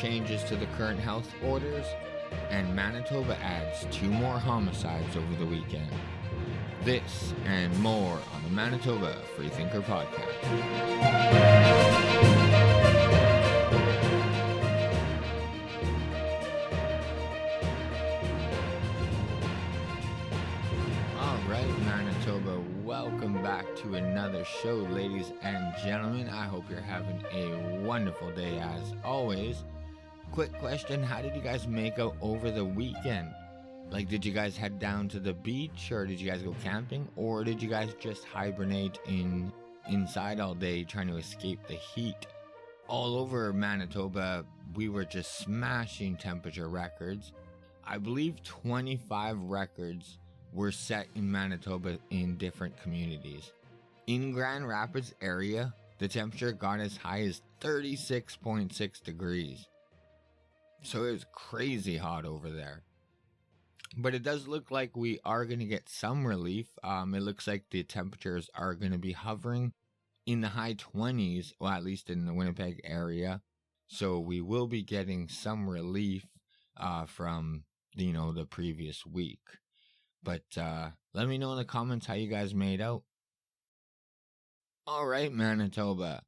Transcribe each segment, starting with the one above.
changes to the current health orders, and Manitoba adds 2 more homicides over the weekend. This and more on the Manitoba Freethinker Podcast. Manitoba, welcome back to another show, ladies and gentlemen. I hope you're having a wonderful day as always. Quick question, how did you guys make out over the weekend? Like, did you guys head down to the beach, or did you guys go camping, or did you guys just hibernate inside all day trying to escape the heat? All over Manitoba, we were just smashing temperature records. I believe 25 records were set in Manitoba in different communities. In Grand Rapids area, the temperature got as high as 36.6 degrees. So it was crazy hot over there. But it does look like we are going to get some relief. It looks like the temperatures are going to be hovering in the high 20s, well, at least in the Winnipeg area. So we will be getting some relief from, the previous week. But let me know in the comments how you guys made out. All right, Manitoba.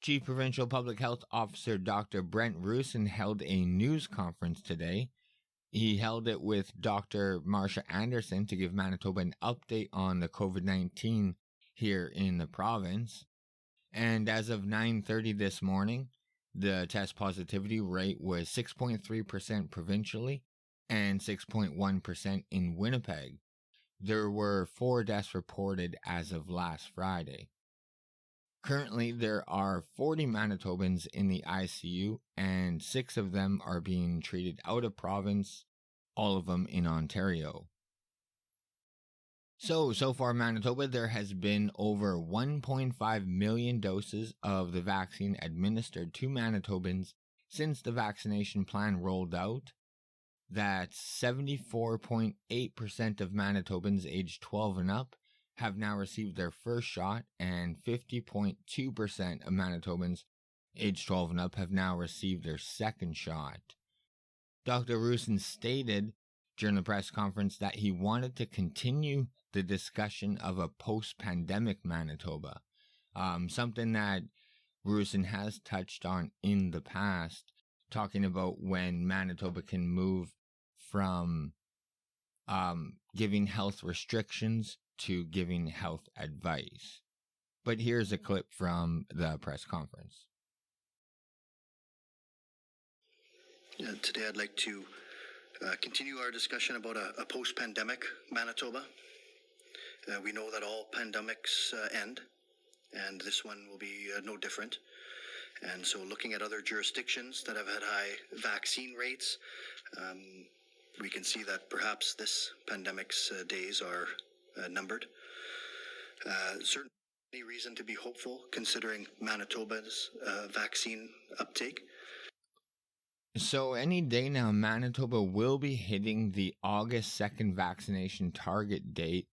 Chief Provincial Public Health Officer Dr. Brent Rusin held a news conference today. He held it with Dr. Marsha Anderson to give Manitoba an update on the COVID-19 here in the province. And as of 9:30 this morning, the test positivity rate was 6.3% provincially and 6.1% in Winnipeg. There were 4 deaths reported as of last Friday. Currently, there are 40 Manitobans in the ICU, and 6 of them are being treated out of province, all of them in Ontario. So far, Manitoba, there has been over 1.5 million doses of the vaccine administered to Manitobans since the vaccination plan rolled out. That 74.8% of Manitobans aged 12 and up have now received their first shot, and 50.2% of Manitobans aged 12 and up have now received their second shot. Dr. Rusin stated during the press conference that he wanted to continue the discussion of a post-pandemic Manitoba, something that Rusin has touched on in the past, talking about when Manitoba can move from giving health restrictions to giving health advice. But here's a clip from the press conference. Today I'd like to continue our discussion about a post-pandemic Manitoba. We know that all pandemics end, and this one will be no different. And so looking at other jurisdictions that have had high vaccine rates, we can see that perhaps this pandemic's days are numbered. Certainly reason to be hopeful considering Manitoba's vaccine uptake. So any day now, Manitoba will be hitting the August 2nd vaccination target date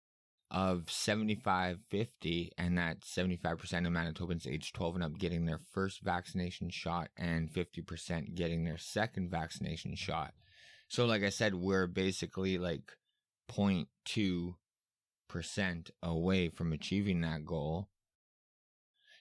of 75-50, and that's 75% of Manitobans aged 12 and up getting their first vaccination shot and 50% getting their second vaccination shot. So like I said, we're basically like 0.2% away from achieving that goal.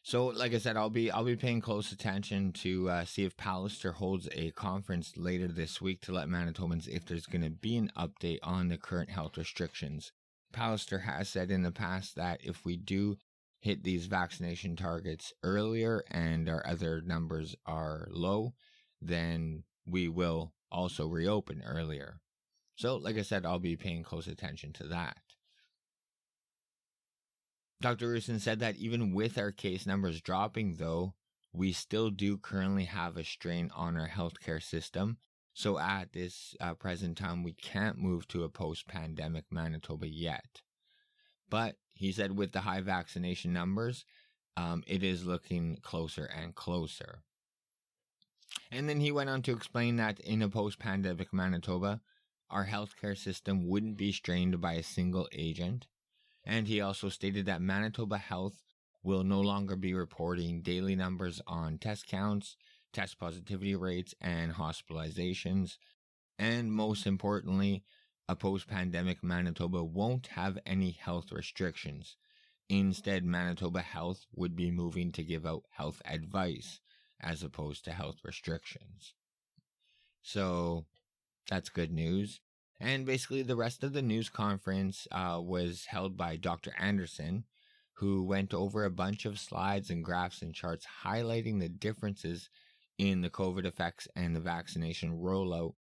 So like I said, I'll be paying close attention to see if Pallister holds a conference later this week to let Manitobans if there's going to be an update on the current health restrictions. Pallister has said in the past that if we do hit these vaccination targets earlier and our other numbers are low, then we will also reopen earlier. So, like I said, I'll be paying close attention to that. Dr. Rusin said that even with our case numbers dropping, though, we still do currently have a strain on our healthcare system. So at this present time, we can't move to a post-pandemic Manitoba yet. But he said with the high vaccination numbers, it is looking closer and closer. And then he went on to explain that in a post-pandemic Manitoba, our healthcare system wouldn't be strained by a single agent. And he also stated that Manitoba Health will no longer be reporting daily numbers on test counts, test positivity rates and hospitalizations. And most importantly, a post-pandemic Manitoba won't have any health restrictions. Instead, Manitoba Health would be moving to give out health advice as opposed to health restrictions. So that's good news. And basically, the rest of the news conference was held by Dr. Anderson, who went over a bunch of slides and graphs and charts highlighting the differences in the COVID effects and the vaccination rollout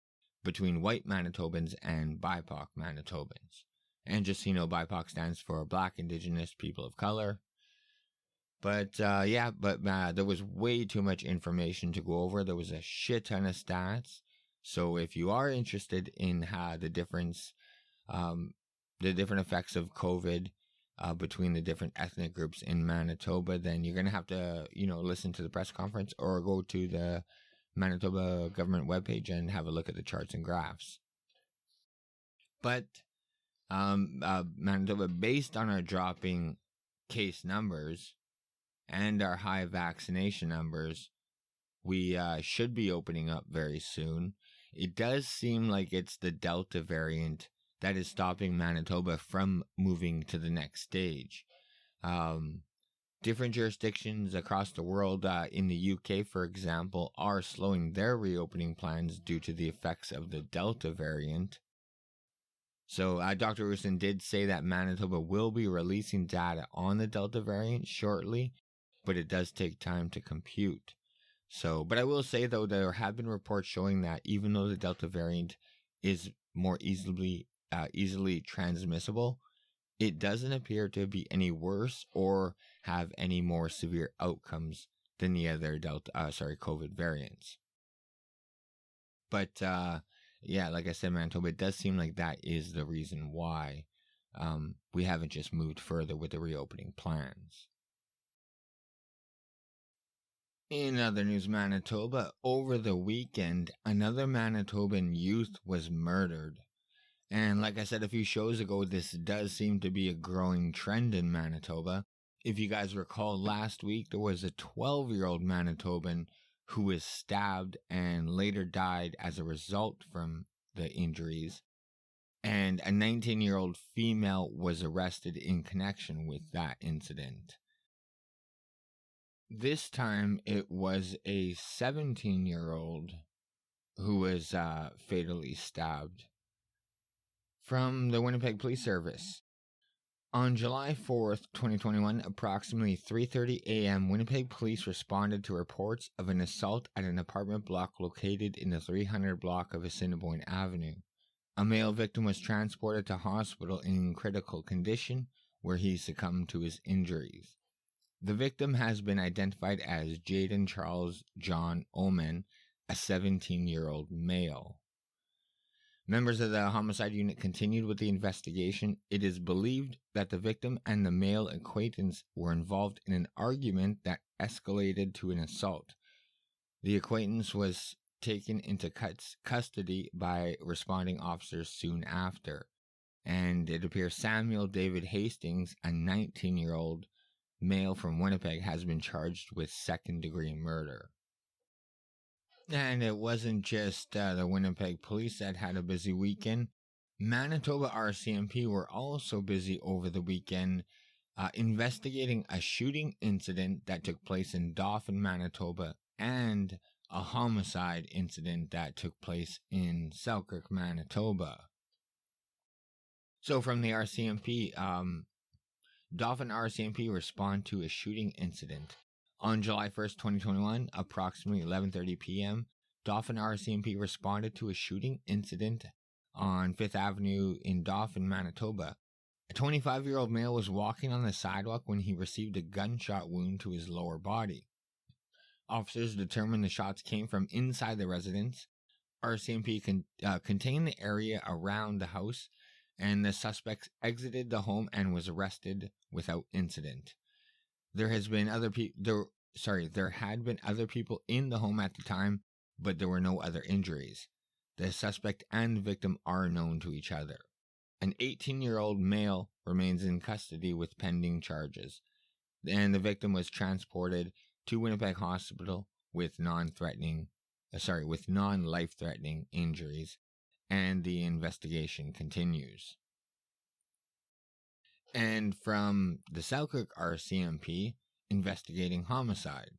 between white Manitobans and BIPOC Manitobans. And just so you know, BIPOC stands for Black, Indigenous, People of Color. But there was way too much information to go over. There was a shit ton of stats. So if you are interested in the different effects of COVID between the different ethnic groups in Manitoba, then you're going to have to, listen to the press conference or go to the Manitoba government webpage and have a look at the charts and graphs. But Manitoba, based on our dropping case numbers and our high vaccination numbers, we should be opening up very soon. It does seem like it's the Delta variant that is stopping Manitoba from moving to the next stage. Different jurisdictions across the world, in the UK, for example, are slowing their reopening plans due to the effects of the Delta variant. So Dr. Roussin did say that Manitoba will be releasing data on the Delta variant shortly, but it does take time to compute. So, but I will say, though, there have been reports showing that even though the Delta variant is more easily transmissible, it doesn't appear to be any worse or have any more severe outcomes than the other COVID variants. But, like I said, Manitoba, it does seem like that is the reason why we haven't just moved further with the reopening plans. In other news, Manitoba, over the weekend, another Manitoban youth was murdered. And like I said a few shows ago, this does seem to be a growing trend in Manitoba. If you guys recall, last week there was a 12-year-old Manitoban who was stabbed and later died as a result from the injuries. And a 19-year-old female was arrested in connection with that incident. This time it was a 17-year-old who was fatally stabbed from the Winnipeg Police Service. On July 4th, 2021, approximately 3:30 a.m., Winnipeg police responded to reports of an assault at an apartment block located in the 300 block of Assiniboine Avenue. A male victim was transported to hospital in critical condition, where he succumbed to his injuries. The victim has been identified as Jaden Charles John Oman, a 17-year-old male. Members of the homicide unit continued with the investigation. It is believed that the victim and the male acquaintance were involved in an argument that escalated to an assault. The acquaintance was taken into custody by responding officers soon after, and it appears Samuel David Hastings, a 19-year-old male from Winnipeg, has been charged with second-degree murder. And it wasn't just the Winnipeg police that had a busy weekend. Manitoba RCMP were also busy over the weekend investigating a shooting incident that took place in Dauphin, Manitoba, and a homicide incident that took place in Selkirk, Manitoba. So from the RCMP, Dauphin RCMP respond to a shooting incident. On July 1st, 2021, approximately 11:30 p.m., Dauphin RCMP responded to a shooting incident on 5th Avenue in Dauphin, Manitoba. A 25-year-old male was walking on the sidewalk when he received a gunshot wound to his lower body. Officers determined the shots came from inside the residence. RCMP contained the area around the house, and the suspect exited the home and was arrested without incident. There had been other people in the home at the time, but there were no other injuries. The suspect and victim are known to each other. An 18-year-old male remains in custody with pending charges, and the victim was transported to Winnipeg Hospital, with with non-life-threatening injuries, and the investigation continues. And from the Selkirk RCMP, investigating homicide.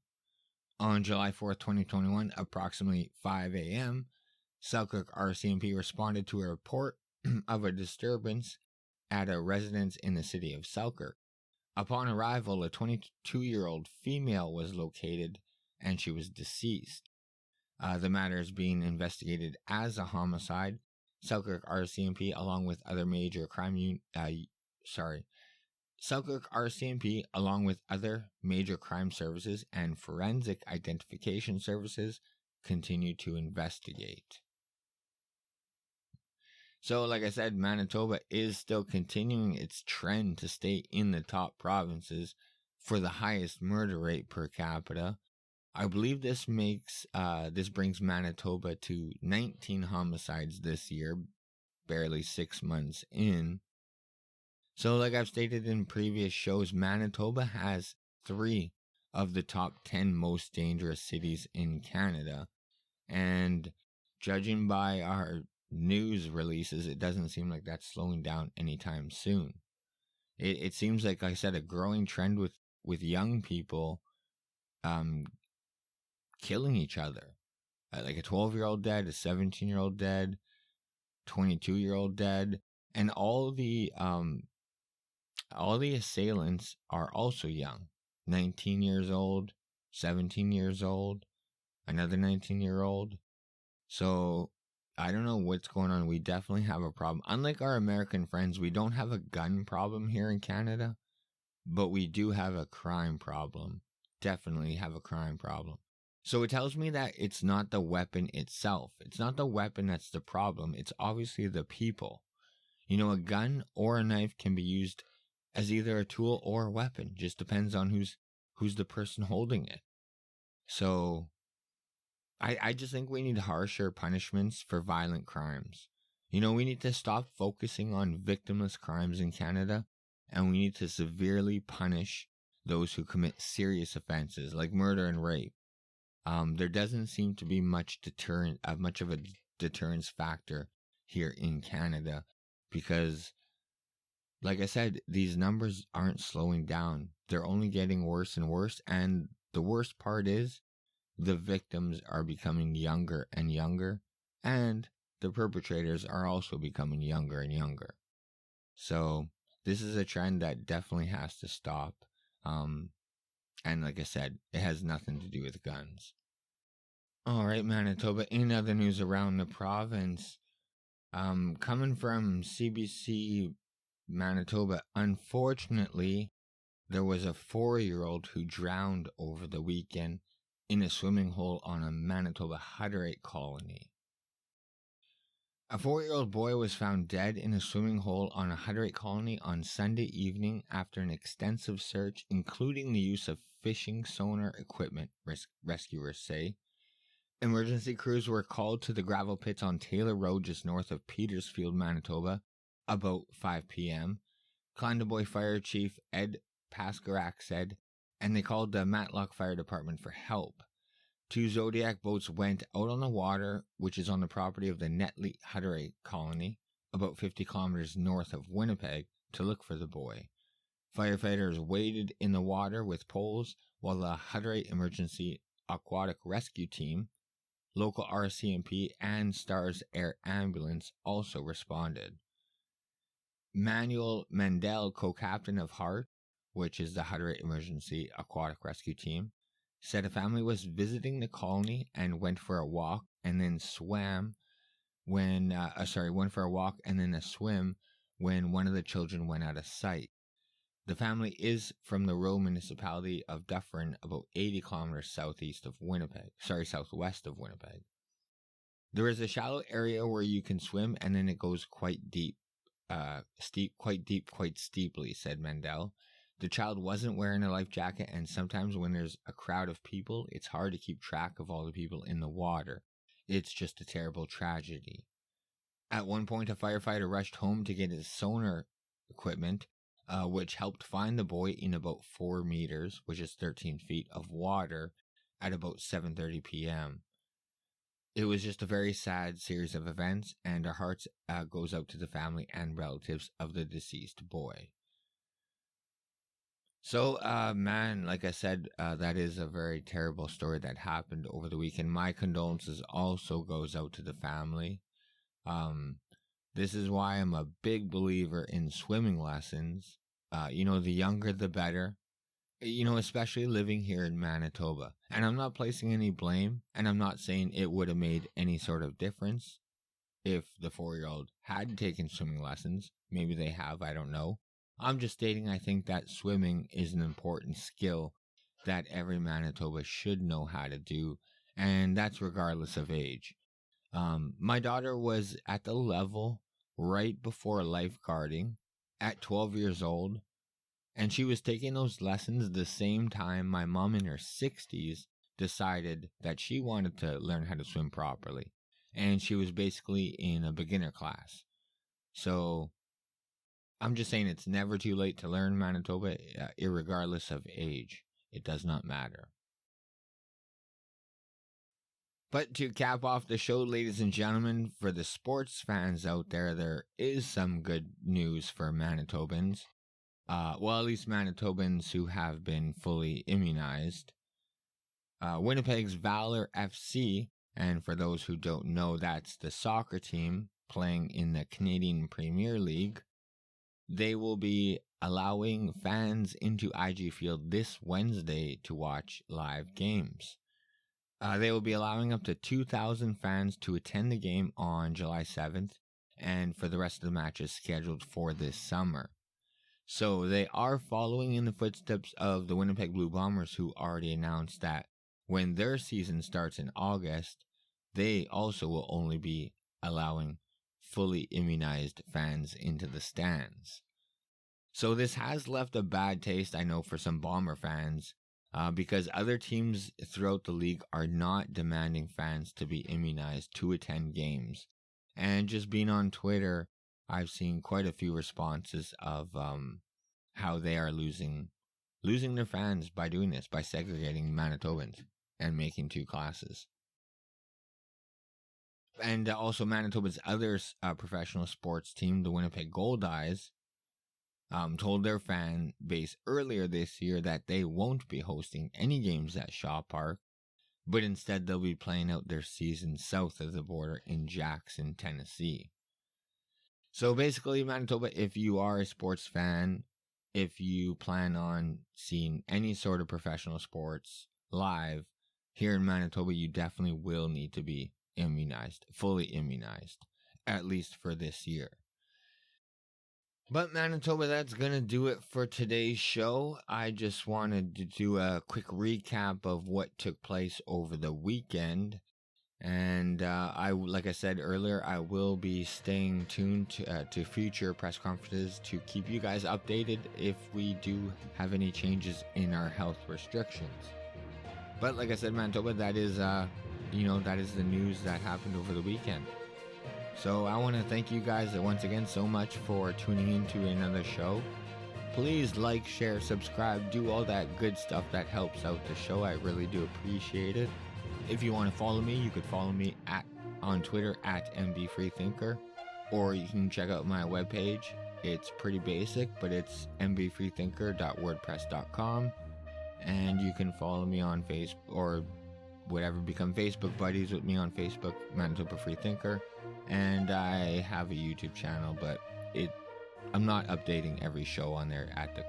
On July 4th, 2021, approximately 5 a.m., Selkirk RCMP responded to a report of a disturbance at a residence in the city of Selkirk. Upon arrival, a 22-year-old female was located and she was deceased. The matter is being investigated as a homicide. Selkirk RCMP, along with other major Selkirk RCMP, along with other major crime services and forensic identification services, continue to investigate. So, like I said, Manitoba is still continuing its trend to stay in the top provinces for the highest murder rate per capita. I believe this brings Manitoba to 19 homicides this year, barely 6 months in. So, like I've stated in previous shows, Manitoba has 3 of the top 10 most dangerous cities in Canada. And judging by our news releases, it doesn't seem like that's slowing down anytime soon. It seems like I said, a growing trend with young people killing each other. Like a 12-year-old dead, a 17-year-old dead, 22-year-old dead, and all the assailants are also young. 19 years old, 17 years old, another 19-year-old. So, I don't know what's going on. We definitely have a problem. Unlike our American friends, we don't have a gun problem here in Canada, but we do have a crime problem. Definitely have a crime problem. So it tells me that it's not the weapon itself. It's not the weapon that's the problem. It's obviously the people. You know, a gun or a knife can be used as either a tool or a weapon. Just depends on who's the person holding it. So I just think we need harsher punishments for violent crimes. You know, we need to stop focusing on victimless crimes in Canada, and we need to severely punish those who commit serious offenses like murder and rape. There doesn't seem to be much of a deterrence factor here in Canada because, like I said, these numbers aren't slowing down. They're only getting worse and worse, and the worst part is the victims are becoming younger and younger, and the perpetrators are also becoming younger and younger. So this is a trend that definitely has to stop. And like I said, it has nothing to do with guns. All right, Manitoba. In other news around the province, coming from CBC Manitoba, unfortunately, there was a 4-year-old who drowned over the weekend in a swimming hole on a Manitoba Hutterite colony. A 4-year-old boy was found dead in a swimming hole on a Hutterite colony on Sunday evening after an extensive search, including the use of fishing sonar equipment, rescuers say. Emergency crews were called to the gravel pits on Taylor Road just north of Petersfield, Manitoba, about 5 p.m. Clandeboye Fire Chief Ed Paskarak said, and they called the Matlock Fire Department for help. 2 Zodiac boats went out on the water, which is on the property of the Netley Hutterite colony, about 50 kilometers north of Winnipeg, to look for the boy. Firefighters waded in the water with poles, while the Hutterite Emergency Aquatic Rescue Team, local RCMP, and STARS Air Ambulance also responded. Manuel Mendel, co-captain of HART, which is the Hutterite Emergency Aquatic Rescue Team, said a family was visiting the colony and went for a walk and then swam when a swim when one of the children went out of sight. The family is from the rural municipality of Dufferin, about 80 kilometers southwest of Winnipeg. There is a shallow area where you can swim, and then it goes quite steeply, said Mendel. The child wasn't wearing a life jacket, and sometimes when there's a crowd of people, it's hard to keep track of all the people in the water. It's just a terrible tragedy. At one point, a firefighter rushed home to get his sonar equipment, which helped find the boy in about 4 meters, which is 13 feet, of water, at about 7:30 p.m. It was just a very sad series of events, and our hearts goes out to the family and relatives of the deceased boy. So, man, like I said, that is a very terrible story that happened over the weekend. My condolences also goes out to the family. This is why I'm a big believer in swimming lessons. The younger the better. Especially living here in Manitoba. And I'm not placing any blame, and I'm not saying it would have made any sort of difference if the 4-year-old had taken swimming lessons. Maybe they have, I don't know. I'm just stating I think that swimming is an important skill that every Manitoba should know how to do, and that's regardless of age. My daughter was at the level right before lifeguarding at 12 years old. And she was taking those lessons the same time my mom in her 60s decided that she wanted to learn how to swim properly. And she was basically in a beginner class. So I'm just saying it's never too late to learn Manitoba, irregardless of age. It does not matter. But to cap off the show, ladies and gentlemen, for the sports fans out there is some good news for Manitobans. At least Manitobans who have been fully immunized. Winnipeg's Valor FC, and for those who don't know, that's the soccer team playing in the Canadian Premier League. They will be allowing fans into IG Field this Wednesday to watch live games. They will be allowing up to 2,000 fans to attend the game on July 7th, and for the rest of the matches scheduled for this summer. So they are following in the footsteps of the Winnipeg Blue Bombers, who already announced that when their season starts in August, they also will only be allowing fully immunized fans into the stands. So this has left a bad taste, I know, for some Bomber fans, because other teams throughout the league are not demanding fans to be immunized to attend games. And just being on Twitter, I've seen quite a few responses of how they are losing their fans by doing this, by segregating Manitobans and making two classes. And also Manitoba's other professional sports team, the Winnipeg Goldeyes, told their fan base earlier this year that they won't be hosting any games at Shaw Park, but instead they'll be playing out their season south of the border in Jackson, Tennessee. So basically, Manitoba, if you are a sports fan, if you plan on seeing any sort of professional sports live here in Manitoba, you definitely will need to be immunized, fully immunized, at least for this year. But Manitoba, that's going to do it for today's show. I just wanted to do a quick recap of what took place over the weekend. And like I said earlier, I will be staying tuned to future press conferences to keep you guys updated if we do have any changes in our health restrictions. But like I said, Manitoba, that is the news that happened over the weekend. So I want to thank you guys once again so much for tuning in to another show. Please like, share, subscribe, do all that good stuff that helps out the show. I really do appreciate it. If you want to follow me, you could follow me on Twitter at mbfreethinker, or you can check out my webpage. It's pretty basic, but it's mbfreethinker.wordpress.com, and you can follow me on Facebook or whatever, become Facebook buddies with me on Facebook, Manitoba Freethinker, and I have a YouTube channel, but I'm not updating every show on there at the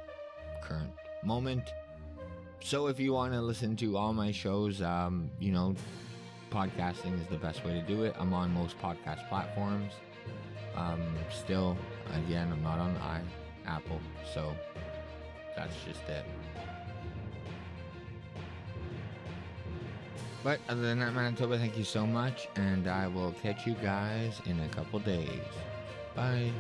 current moment. So if you want to listen to all my shows, podcasting is the best way to do it. I'm on most podcast platforms. Still, again, I'm not on Apple, so that's just it. But other than that, Manitoba, thank you so much, and I will catch you guys in a couple days. Bye.